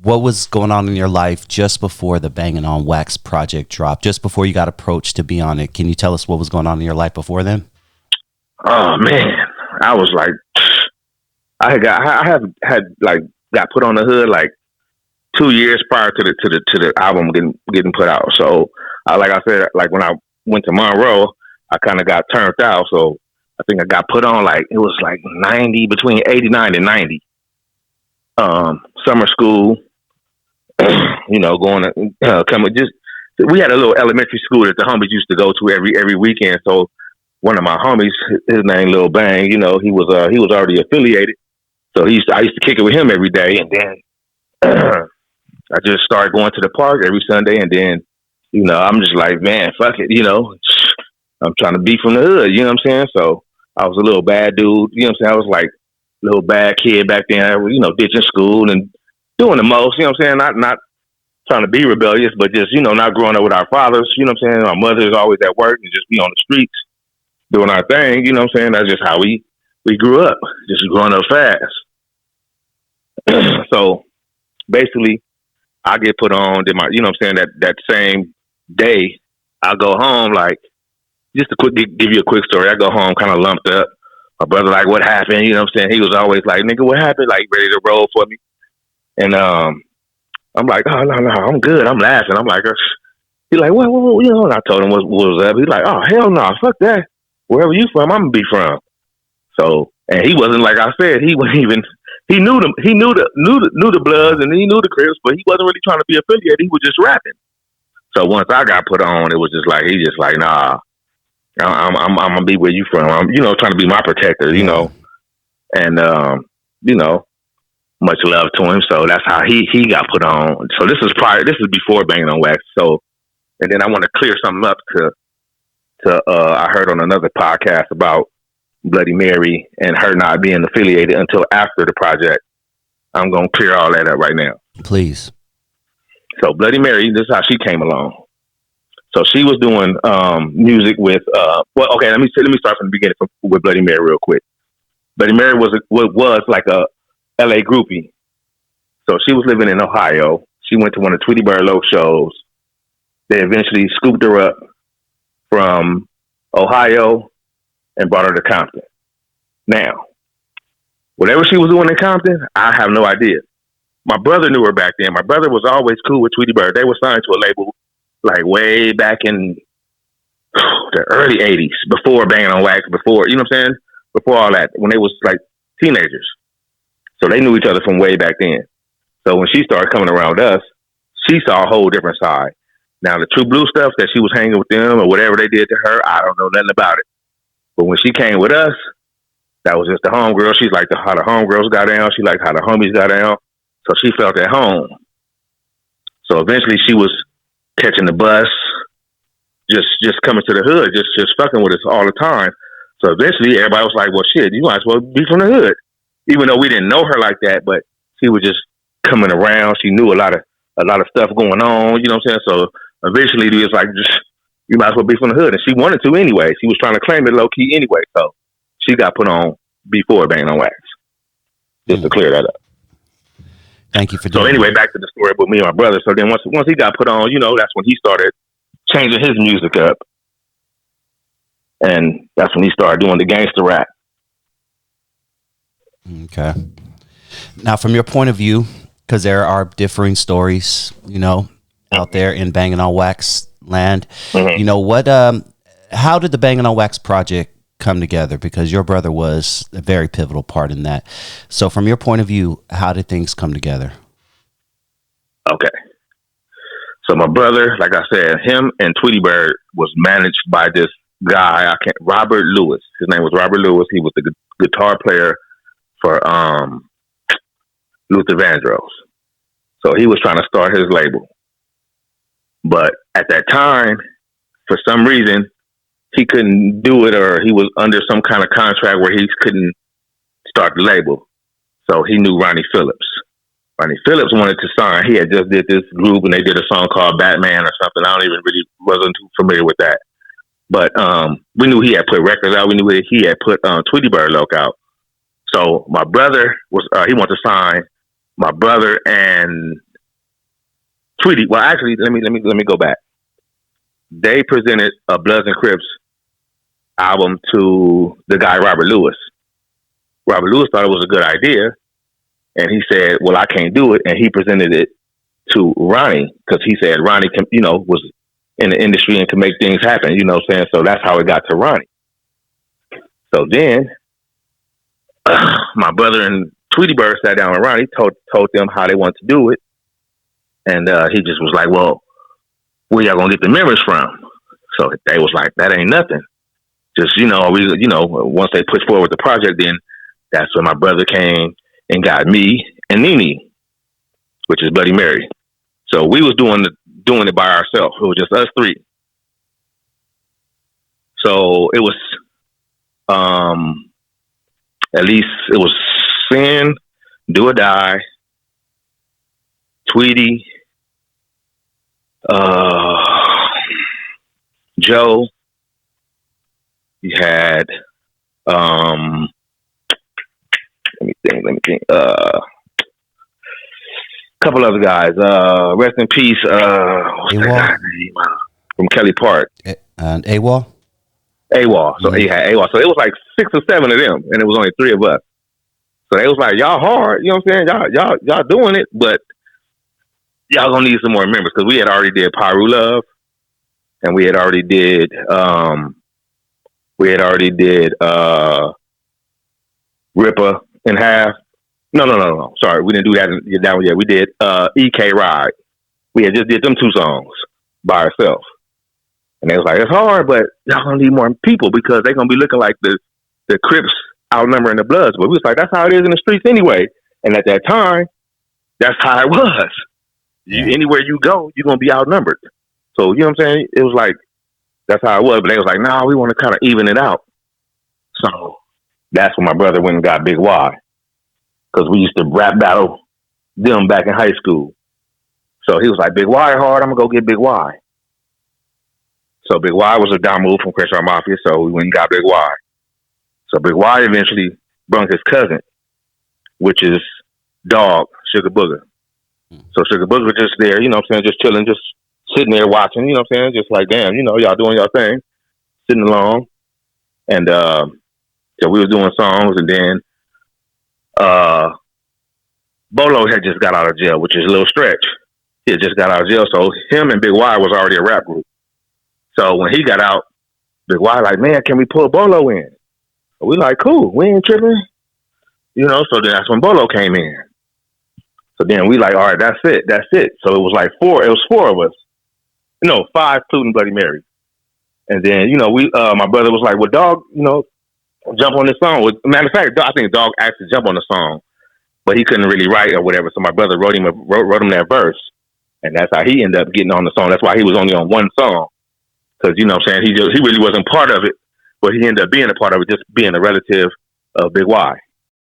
what was going on in your life just before the Bangin' on Wax project dropped, just before you got approached to be on it? Can you tell us what was going on in your life before then? Oh man, I was like, I have had like got put on the hood like 2 years prior to the album getting put out. So, like I said, like when I went to Monroe, I kind of got turned out. So I think I got put on like it was like 90 between 89 and 90. Summer school, going to coming just. We had a little elementary school that the homies used to go to every weekend. So one of my homies, his name Lil Bang, he was already affiliated. So I used to kick it with him every day, and then I just started going to the park every Sunday, and then, I'm just like, man, fuck it, I'm trying to be from the hood, you know what I'm saying? So I was a little bad dude, you know what I'm saying? I was like a little bad kid back then, ditching school and doing the most, you know what I'm saying? Not trying to be rebellious, but just, not growing up with our fathers, you know what I'm saying? Our mother's always at work and just be on the streets doing our thing, you know what I'm saying? That's just how we grew up, just growing up fast. So basically, I get put on, did my, you know what I'm saying, that same day, I go home, like, just to give you a quick story, I go home kind of lumped up. My brother, like, what happened? You know what I'm saying? He was always like, nigga, what happened? Like, ready to roll for me. And I'm like, oh, no, I'm good. I'm laughing. I'm like, he's like, what, and I told him what was up. He's like, oh, hell no, fuck that. Wherever you from, I'm going to be from. So, and he wasn't, like I said, he wasn't even, he knew the Bloods and he knew the Crips, but he wasn't really trying to be affiliated. He was just rapping. So once I got put on, it was just like, he just like, nah, I'm going to be where you from. I'm, trying to be my protector, and, much love to him. So that's how he got put on. So this is before Bangin' on Wax. So, and then I want to clear something up I heard on another podcast about Bloody Mary and her not being affiliated until after the project. I'm going to clear all that up right now. Please. So Bloody Mary, this is how she came along. So she was doing music with, okay, let me start from the beginning with Bloody Mary real quick. Bloody Mary was like a LA groupie. So she was living in Ohio. She went to one of Tweety Bird Low shows. They eventually scooped her up from Ohio and brought her to Compton. Now, whatever she was doing in Compton, I have no idea. My brother knew her back then. My brother was always cool with Tweety Bird. They were signed to a label like way back in the early 80s, before Bangin' on Wax, before, you know what I'm saying? Before all that, when they was like teenagers. So they knew each other from way back then. So when she started coming around us, she saw a whole different side. Now, the True Blue stuff that she was hanging with them or whatever they did to her, I don't know nothing about it. But when she came with us, that was just the homegirl. She liked how the homegirls got down. She liked how the homies got down. So she felt at home. So eventually she was catching the bus, just coming to the hood, just fucking with us all the time. So eventually everybody was like, well, shit, you might as well be from the hood. Even though we didn't know her like that, but she was just coming around. She knew a lot of stuff going on, you know what I'm saying? So eventually it was like, just, you might as well be from the hood. And she wanted to anyway. She was trying to claim it low key anyway. So she got put on before Bangin' on Wax. Just to clear that up. Thank you for doing So anyway, back to the story with me and my brother. So then once he got put on, that's when he started changing his music up. And that's when he started doing the gangster rap. Okay. Now, from your point of view, because there are differing stories, out there in Bangin' on Wax land, Mm-hmm. How did the Bangin' on Wax project come together? Because your brother was a very pivotal part in that. So from your point of view, how did things come together? Okay. So my brother, like I said, him and Tweety Bird was managed by this guy, Robert Lewis. His name was Robert Lewis. He was the guitar player for Luther Vandross. So he was trying to start his label. But at that time, for some reason, he couldn't do it, or he was under some kind of contract where he couldn't start the label. So he knew Ronnie Phillips. Ronnie Phillips wanted to sign. He had just did this group and they did a song called Batman or something. I don't even really wasn't too familiar with that. But we knew he had put records out. We knew he had put Tweety Bird Loc out. So my brother he wanted to sign my brother and Tweety. Well, actually, let me go back. They presented a Bloods and Crips album to the guy Robert Lewis. Robert Lewis thought it was a good idea, and he said, "Well, I can't do it," and he presented it to Ronnie because he said Ronnie, was in the industry and can make things happen. You know what I'm saying? So that's how it got to Ronnie. So then, my brother and Tweety Bird sat down with Ronnie, told them how they wanted to do it, and he just was like, "Well, where y'all gonna get the members from?" So they was like, "That ain't nothing. Just once they push forward the project, then that's when my brother came and got me and Nene, which is Bloody Mary. So we was doing it by ourselves. It was just us three. So it was, at least it was Sin, Do or Die, Tweety, Joe. You had, let me think. Couple other guys. Rest in peace. What's that guy's name? From Kelly Park. And AWOL? AWOL. So he had AWOL. So it was like 6 or 7 of them, and it was only 3 of us. So they was like, y'all hard, you know what I'm saying? Y'all doing it, but y'all gonna need some more members because we had already did Pyru Love, and we had already did Ripper in Half. No. Sorry, we didn't do that one yet. We did EK Ride. We had just did them 2 songs by ourselves. And they was like, it's hard, but y'all gonna need more people because they're gonna be looking like the Crips outnumbering the Bloods. But we was like, that's how it is in the streets anyway. And at that time, that's how it was. Anywhere you go, you're gonna be outnumbered. So you know what I'm saying? It was like that's how it was. But they was like, nah, we want to kind of even it out. So that's when my brother went and got Big Y. Because we used to rap battle them back in high school. So he was like, Big Y hard, I'm going to go get Big Y. So Big Y was a down move from Crenshaw Mafia, so we went and got Big Y. So Big Y eventually brung his cousin, which is Dog, Sugar Booger. So Sugar Booger was just there, you know what I'm saying, just chilling, just sitting there watching, you know what I'm saying, just like, damn, y'all doing y'all thing, sitting along. And so we was doing songs, and then Bolo had just got out of jail, which is a little stretch. He had just got out of jail, so him and Big Y was already a rap group. So when he got out, Big Y like, man, can we pull Bolo in? So we like, cool, we ain't tripping. So then that's when Bolo came in. So then we like, all right, that's it. So it was like 4 of us. No, 5 including Bloody Mary. And then, we my brother was like, well, Dog, jump on this song. Matter of fact, I think Dog actually jumped on the song, but he couldn't really write or whatever. So my brother wrote him that verse, and that's how he ended up getting on the song. That's why he was only on one song, because you know what I'm saying, he really wasn't part of it, but he ended up being a part of it, just being a relative of Big Y.